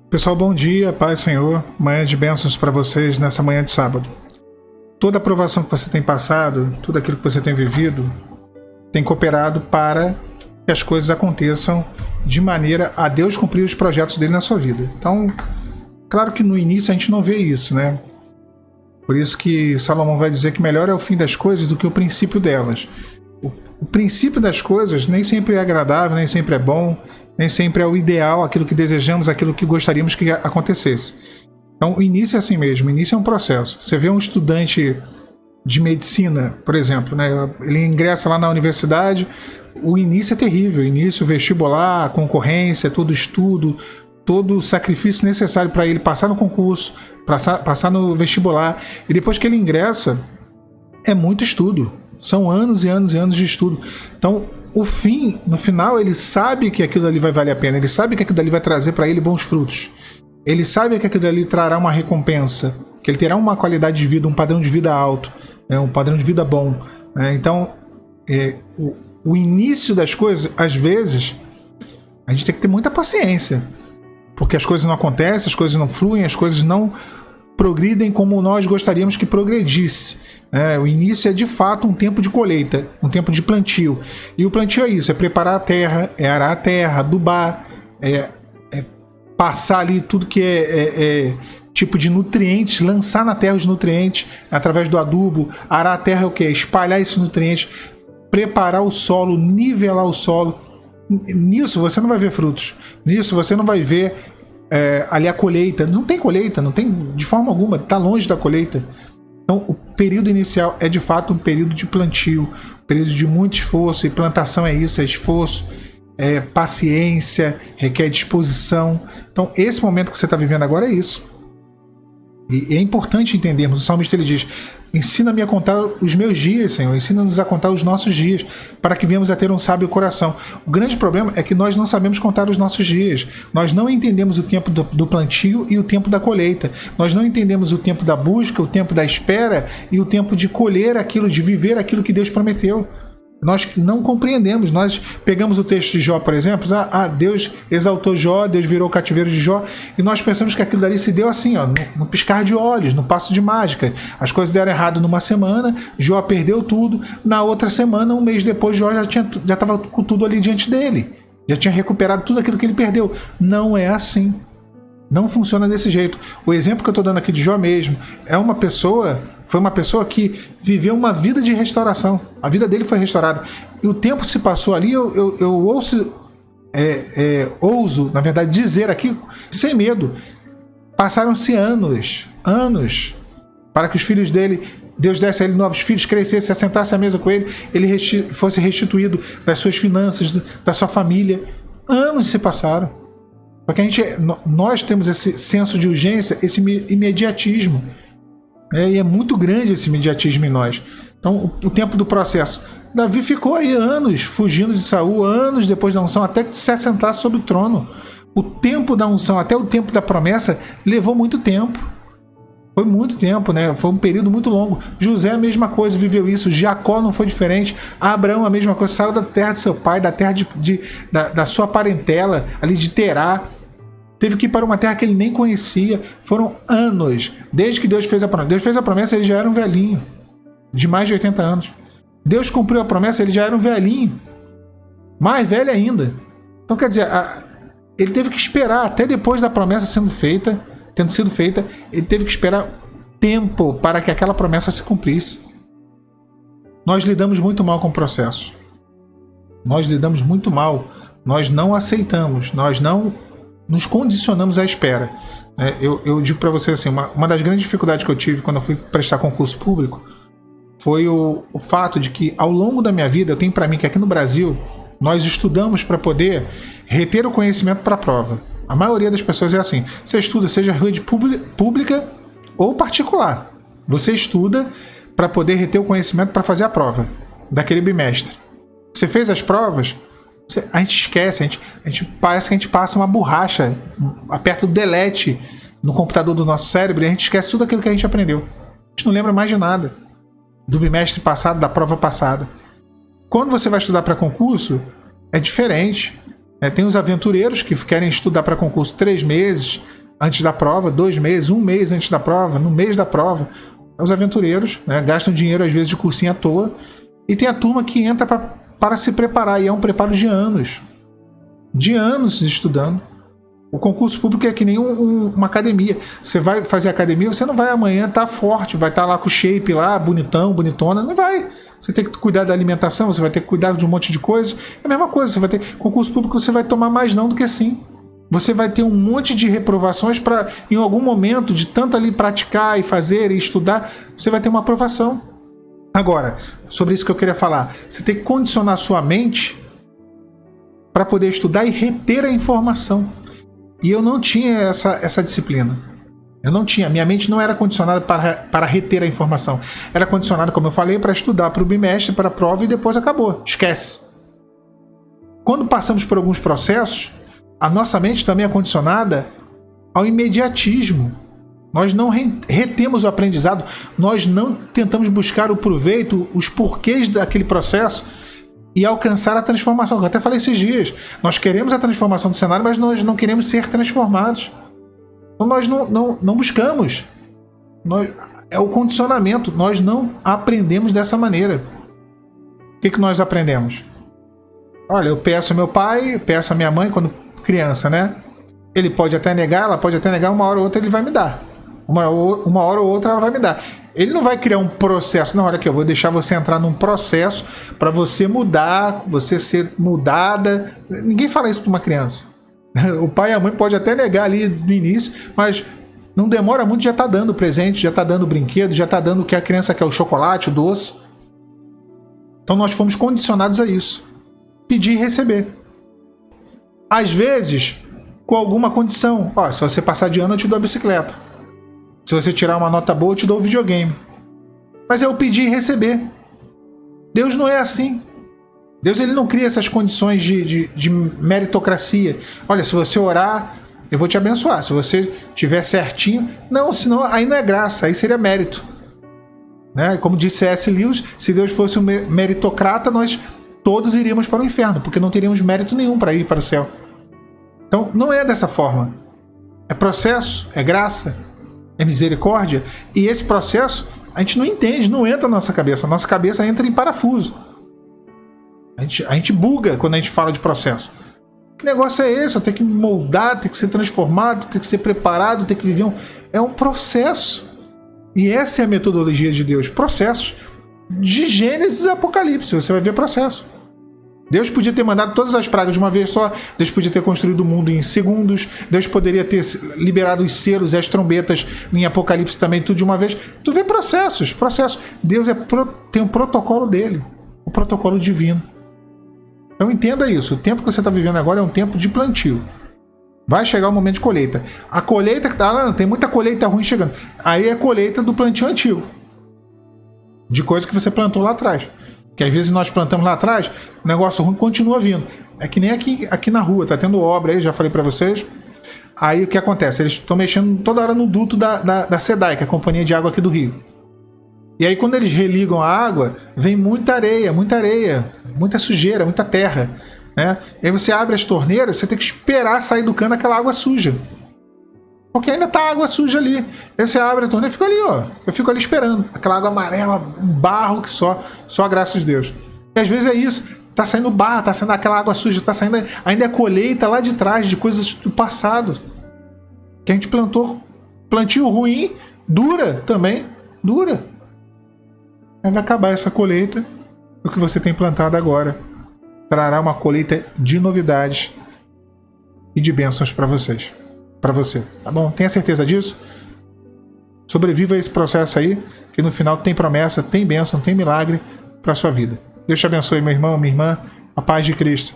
Pessoal, bom dia, paz, Senhor, manhã de bênçãos para vocês nessa manhã de sábado. Toda a aprovação que você tem passado, tudo aquilo que você tem vivido, tem cooperado para que as coisas aconteçam de maneira a Deus cumprir os projetos dele na sua vida. Então, claro que no início a gente não vê isso, né? Por isso que Salomão vai dizer que melhor é o fim das coisas do que o princípio delas. O princípio das coisas nem sempre é agradável, nem sempre é bom, nem sempre é o ideal, aquilo que desejamos, aquilo que gostaríamos que acontecesse. Então, o início é assim mesmo, o início é um processo. Você vê um estudante de medicina, por exemplo, né? Ele ingressa lá na universidade, o início é terrível, o início, o vestibular, a concorrência, todo o estudo, todo o sacrifício necessário para ele passar no concurso, passar no vestibular. E depois que ele ingressa, é muito estudo. São anos e anos e anos de estudo. Então, no final, ele sabe que aquilo ali vai valer a pena. Ele sabe que aquilo ali vai trazer para ele bons frutos. Ele sabe que aquilo ali trará uma recompensa, que ele terá uma qualidade de vida, um padrão de vida alto, né, um padrão de vida bom. Né? Então, o início das coisas, às vezes, a gente tem que ter muita paciência. Porque as coisas não acontecem, as coisas não fluem, as coisas não progridem como nós gostaríamos que progredisse. O início é de fato um tempo de colheita, um tempo de plantio. E o plantio é isso, é preparar a terra, é arar a terra, adubar, é passar ali tudo que é tipo de nutrientes, lançar na terra os nutrientes através do adubo. Arar a terra é o quê? Espalhar esses nutrientes, preparar o solo, nivelar o solo. Nisso você não vai ver frutos, nisso você não vai ver ali a colheita. Não tem colheita, não tem de forma alguma, está longe da colheita. Então, o período inicial é de fato um período de plantio, um período de muito esforço, e plantação é isso, é esforço, é paciência, requer disposição. Então, esse momento que você está vivendo agora é isso. E é importante entendermos, o salmista ele diz: ensina-me a contar os meus dias, Senhor, ensina-nos a contar os nossos dias, para que venhamos a ter um sábio coração. O grande problema é que nós não sabemos contar os nossos dias. Nós não entendemos o tempo do plantio e o tempo da colheita. Nós não entendemos o tempo da busca, o tempo da espera e o tempo de colher aquilo, de viver aquilo que Deus prometeu. Nós não compreendemos. Nós pegamos o texto de Jó, por exemplo, Deus exaltou Jó, Deus virou o cativeiro de Jó, e nós pensamos que aquilo dali se deu assim, no piscar de olhos, no passo de mágica. As coisas deram errado numa semana, Jó perdeu tudo, na outra semana, um mês depois, Jó já estava com tudo ali diante dele, já tinha recuperado tudo aquilo que ele perdeu. Não é assim. Não funciona desse jeito. O exemplo que eu estou dando aqui de Jó mesmo foi uma pessoa que viveu uma vida de restauração. A vida dele foi restaurada. E o tempo se passou ali, eu ouso, na verdade, dizer aqui, sem medo, passaram-se anos, para que os filhos dele, Deus desse a ele novos filhos, crescesse, se assentasse à mesa com ele, ele fosse restituído das suas finanças, da sua família. Anos se passaram. Porque nós temos esse senso de urgência, esse imediatismo. E é muito grande esse imediatismo em nós. Então, o tempo do processo. Davi ficou aí anos fugindo de Saul, anos depois da unção, até que se assentasse sobre o trono. O tempo da unção, até o tempo da promessa, levou muito tempo. Foi muito tempo, né? Foi um período muito longo. José a mesma coisa, viveu isso. Jacó não foi diferente. Abraão a mesma coisa, saiu da terra de seu pai, da terra da sua parentela, ali de Terá. Teve que ir para uma terra que ele nem conhecia. Foram anos, desde que Deus fez a promessa. Deus fez a promessa, ele já era um velhinho, de mais de 80 anos. Deus cumpriu a promessa, ele já era um velhinho, mais velho ainda. Então, quer dizer, ele teve que esperar, até depois da promessa tendo sido feita, ele teve que esperar tempo para que aquela promessa se cumprisse. Nós lidamos muito mal com o processo. Nós lidamos muito mal. Nós não aceitamos, nós não nos condicionamos à espera. Eu digo para você assim, uma das grandes dificuldades que eu tive quando eu fui prestar concurso público foi o fato de que, ao longo da minha vida, eu tenho para mim que aqui no Brasil nós estudamos para poder reter o conhecimento para a prova. A maioria das pessoas é assim: você estuda, seja rede pública ou particular, você estuda para poder reter o conhecimento para fazer a prova daquele bimestre. Você fez as provas, a gente esquece, a gente parece que a gente passa uma borracha, aperta o delete no computador do nosso cérebro e a gente esquece tudo aquilo que a gente aprendeu. A gente não lembra mais de nada do bimestre passado, da prova passada. Quando você vai estudar para concurso, é diferente. Tem os aventureiros que querem estudar para concurso 3 meses, antes da prova, 2 meses, 1 mês antes da prova, no mês da prova. Os aventureiros, né, gastam dinheiro às vezes de cursinho à toa. E tem a turma que entra para se preparar, e é um preparo de anos estudando. O concurso público é que nem uma academia. Você vai fazer academia, você não vai amanhã estar forte, vai estar lá com o shape lá, bonitão, bonitona, não vai. Você tem que cuidar da alimentação, você vai ter que cuidar de um monte de coisa. É a mesma coisa, você vai ter concurso público, você vai tomar mais não do que sim. Você vai ter um monte de reprovações para, em algum momento, de tanto ali praticar e fazer e estudar, você vai ter uma aprovação. Agora, sobre isso que eu queria falar, você tem que condicionar sua mente para poder estudar e reter a informação. E eu não tinha essa disciplina. Eu não tinha. Minha mente não era condicionada para reter a informação. Era condicionada, como eu falei, para estudar para o bimestre, para a prova e depois acabou. Esquece. Quando passamos por alguns processos, a nossa mente também é condicionada ao imediatismo. Nós não retemos o aprendizado, nós não tentamos buscar o proveito, os porquês daquele processo e alcançar a transformação. Eu até falei esses dias, nós queremos a transformação do cenário, mas nós não queremos ser transformados. Então nós não buscamos. É o condicionamento, nós não aprendemos dessa maneira. O que nós aprendemos? Olha, eu peço ao meu pai, peço à minha mãe, quando criança, né? Ele pode até negar, ela pode até negar, uma hora ou outra ele vai me dar. Uma hora ou outra ela vai me dar. Ele não vai criar um processo. Não, olha aqui, eu vou deixar você entrar num processo para você mudar, você ser mudada. Ninguém fala isso para uma criança. O pai e a mãe pode até negar ali no início, mas não demora muito, já está dando presente, já está dando brinquedo, já está dando o que a criança quer, o chocolate, o doce. Então nós fomos condicionados a isso. Pedir e receber. Às vezes, com alguma condição. Ó, se você passar de ano, eu te dou a bicicleta. Se você tirar uma nota boa, eu te dou o videogame. Mas é o pedir e receber. Deus não é assim. Deus ele não cria essas condições de meritocracia. Olha, se você orar, eu vou te abençoar. Se você tiver certinho... Não, senão aí não é graça, aí seria mérito. Né? Como disse C.S. Lewis, se Deus fosse um meritocrata, nós todos iríamos para o inferno, porque não teríamos mérito nenhum para ir para o céu. Então, não é dessa forma. É processo, é graça, é misericórdia. E esse processo, a gente não entende, não entra na nossa cabeça. A nossa cabeça entra em parafuso. A gente buga quando a gente fala de processo. Que negócio é esse? Eu tenho que me moldar, tenho que ser transformado, tenho que ser preparado, tenho que viver É um processo. E essa é a metodologia de Deus. Processos. De Gênesis a Apocalipse, você vai ver processo. Deus podia ter mandado todas as pragas de uma vez só, Deus podia ter construído o mundo em segundos, Deus poderia ter liberado os selos e as trombetas em Apocalipse também, tudo de uma vez. Tu vê processos. Deus tem um protocolo dele, o protocolo divino. Então entenda isso, o tempo que você está vivendo agora é um tempo de plantio. Vai chegar o momento de colheita. A colheita que está lá, tem muita colheita ruim chegando. Aí é a colheita do plantio antigo, de coisa que você plantou lá atrás. Que às vezes nós plantamos lá atrás, o negócio ruim continua vindo. É que nem aqui na rua, tá tendo obra aí, já falei para vocês. Aí o que acontece? Eles estão mexendo toda hora no duto da SEDAI, que é a companhia de água aqui do Rio. E aí quando eles religam a água, vem muita areia, muita sujeira, muita terra. Né? E aí você abre as torneiras, você tem que esperar sair do cano aquela água suja. Porque ainda tá água suja ali. Aí você abre a torneira e fica ali, ó. Eu fico ali esperando. Aquela água amarela, um barro que só a graça de Deus. E às vezes é isso. Tá saindo barro, tá saindo aquela água suja, tá saindo ainda a colheita lá de trás, de coisas do passado. Que a gente plantou. Plantio ruim, dura também. Dura. Aí vai acabar essa colheita. O que você tem plantado agora trará uma colheita de novidades e de bênçãos para vocês. Para você, tá bom? Tenha certeza disso? Sobreviva a esse processo aí, que no final tem promessa, tem bênção, tem milagre para sua vida. Deus te abençoe, meu irmão, minha irmã, a paz de Cristo.